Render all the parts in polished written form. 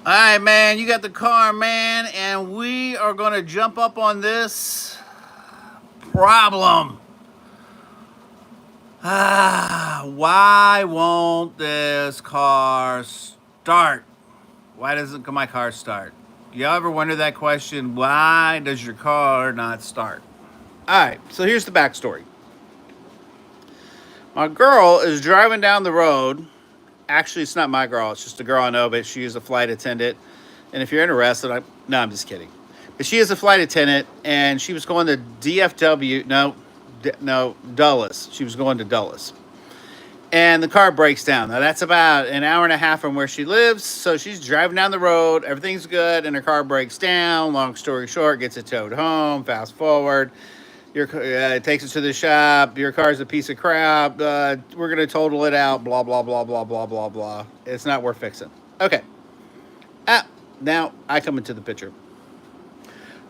All right, man, you got the car, man, and we are going to jump up on this problem. Why won't this car start? Why doesn't my car start? Y'all ever wonder that question? Why does your car not start? All right, so here's the backstory. My girl is driving down the road. Actually, it's not my girl. It's just a girl I know, but she is a flight attendant. And if you're interested, no, I'm just kidding. But she is a flight attendant, and she was going to DFW. No, Dulles. She was going to Dulles, and the car breaks down. Now that's about an hour and a half from where she lives. So she's driving down the road. Everything's good, and her car breaks down. Long story short, gets it towed home. Fast forward, it takes it to the shop. Your car's a piece of crap. We're gonna total it out. Blah blah blah blah blah blah blah. It's not worth fixing. Okay. Ah, now I come into the picture.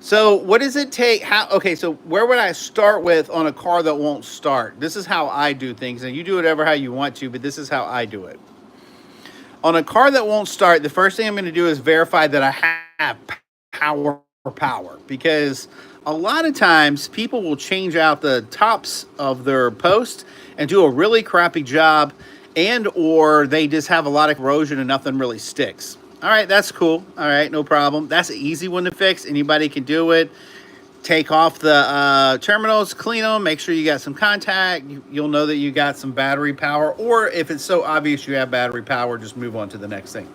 So what does it take? How? Okay, so where would I start with on a car that won't start? This is how I do things, and you do whatever how you want to, but this is how I do it. On a car that won't start, the first thing I'm going to do is verify that I have power, because a lot of times people will change out the tops of their post and do a really crappy job, and or they just have a lot of corrosion and nothing really sticks. All right, that's cool. All right, no problem. That's an easy one to fix. Anybody can do it. Take off the terminals, clean them, make sure you got some contact. You'll know that you got some battery power, or if it's so obvious you have battery power, just move on to the next thing.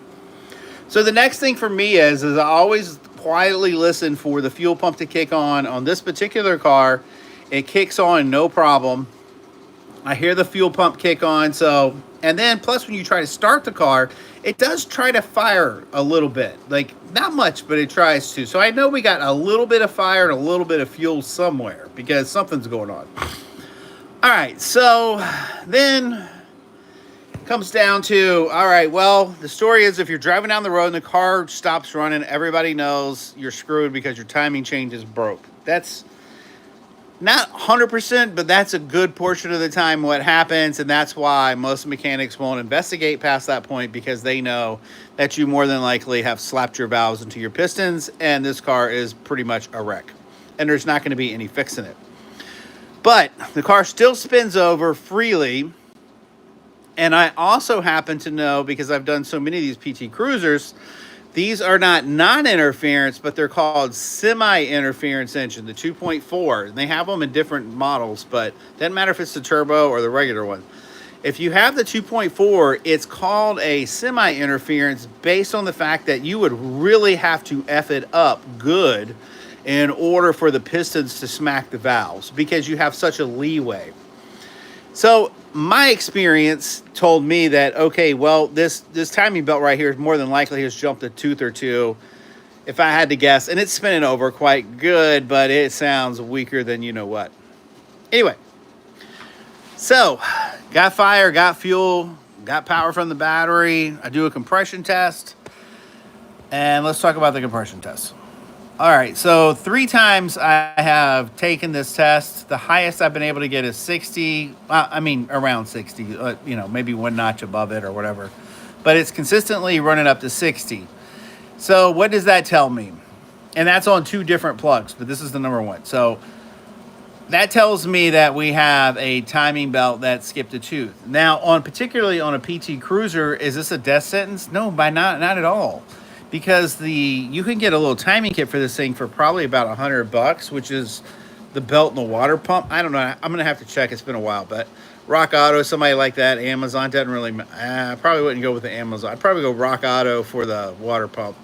So the next thing for me is I always quietly listen for the fuel pump to kick on this particular car. It kicks on, no problem. I hear the fuel pump kick on. So, and then plus when you try to start the car, it does try to fire a little bit. Like, not much, but it tries to. So I know we got a little bit of fire and a little bit of fuel somewhere because something's going on. All right, so then comes down to, all right, well, the story is if you're driving down the road and the car stops running, everybody knows you're screwed because your timing chain is broke. That's not 100%, but that's a good portion of the time what happens, and that's why most mechanics won't investigate past that point, because they know that you more than likely have slapped your valves into your pistons and this car is pretty much a wreck and there's not going to be any fixing it. But the car still spins over freely. And I also happen to know, because I've done so many of these PT Cruisers, these are not non-interference, but they're called semi-interference engine, the 2.4. And they have them in different models, but it doesn't matter if it's the turbo or the regular one. If you have the 2.4, it's called a semi-interference based on the fact that you would really have to F it up good in order for the pistons to smack the valves, because you have such a leeway. So my experience told me that, okay, well, this timing belt right here more than likely has jumped a tooth or two, if I had to guess. And it's spinning over quite good, but it sounds weaker than you know what. Anyway, so got fire, got fuel, got power from the battery. I do a compression test. And let's talk about the compression test. All right, so 3 times I have taken this test. The highest I've been able to get is 60. I mean, around 60, maybe one notch above it or whatever. But it's consistently running up to 60. So what does that tell me? And that's on 2 different plugs, but this is the number one. So that tells me that we have a timing belt that skipped a tooth. Now, particularly on a PT Cruiser, is this a death sentence? No, not at all. Because you can get a little timing kit for this thing for probably about $100, which is the belt and the water pump. I don't know. I'm gonna have to check. It's been a while, but Rock Auto, somebody like that. Amazon doesn't really. I probably wouldn't go with the Amazon. I'd probably go Rock Auto for the water pump,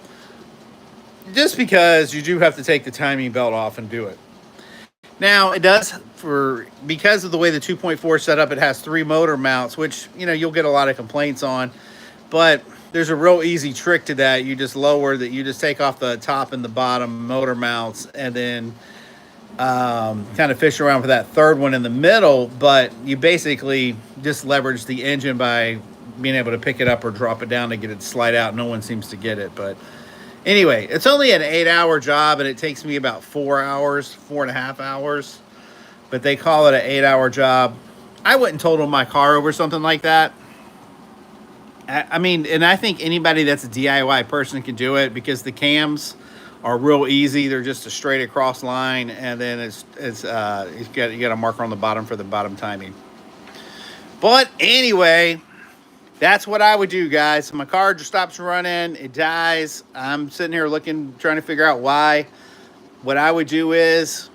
just because you do have to take the timing belt off and do it. Now it does because of the way the 2.4 set up. It has 3 motor mounts, which you'll get a lot of complaints on, but there's a real easy trick to that. You just you just take off the top and the bottom motor mounts, and then kind of fish around for that third one in the middle. But you basically just leverage the engine by being able to pick it up or drop it down to get it to slide out. No one seems to get it. But anyway, it's only an 8-hour job, and it takes me about 4 hours, 4.5 hours. But they call it an 8-hour job. I wouldn't total my car over something like that. I mean, and I think anybody that's a DIY person can do it because the cams are real easy. They're just a straight across line, and then you got a marker on the bottom for the bottom timing. But anyway, that's what I would do, guys. My car just stops running, it dies. I'm sitting here looking, trying to figure out why. What I would do is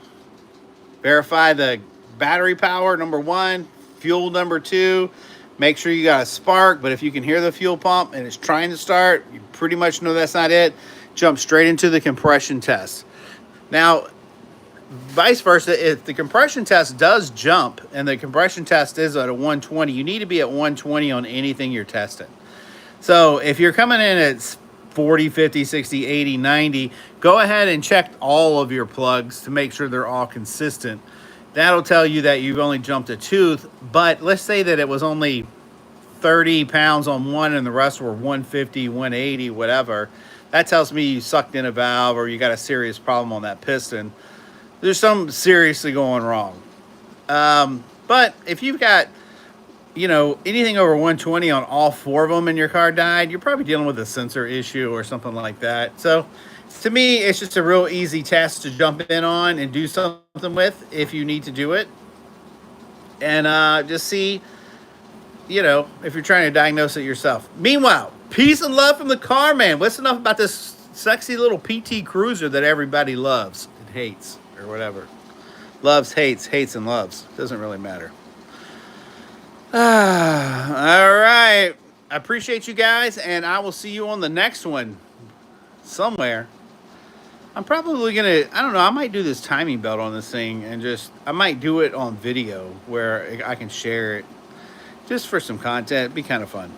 verify the battery power, number one, fuel, number two. Make sure you got a spark, but if you can hear the fuel pump and it's trying to start, you pretty much know that's not it. Jump straight into the compression test. Now, vice versa, if the compression test does jump and the compression test is at a 120, you need to be at 120 on anything you're testing. So if you're coming in at 40, 50, 60, 80, 90, go ahead and check all of your plugs to make sure they're all consistent. That'll tell you that you've only jumped a tooth, but let's say that it was only 30 pounds on one and the rest were 150, 180, whatever. That tells me you sucked in a valve or you got a serious problem on that piston. There's something seriously going wrong. But if you've got, anything over 120 on all four of them and your car died, you're probably dealing with a sensor issue or something like that. So to me, it's just a real easy test to jump in on and do something with if you need to do it. And just see, if you're trying to diagnose it yourself. Meanwhile, peace and love from the car man. What's enough about this sexy little PT Cruiser that everybody loves and hates or whatever. Loves, hates, and loves. Doesn't really matter. All right. I appreciate you guys, and I will see you on the next one somewhere. I'm probably going to, I don't know, I might do this timing belt on this thing and I might do it on video where I can share it just for some content. It'd be kind of fun.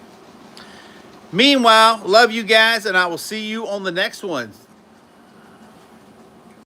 Meanwhile, love you guys, and I will see you on the next one.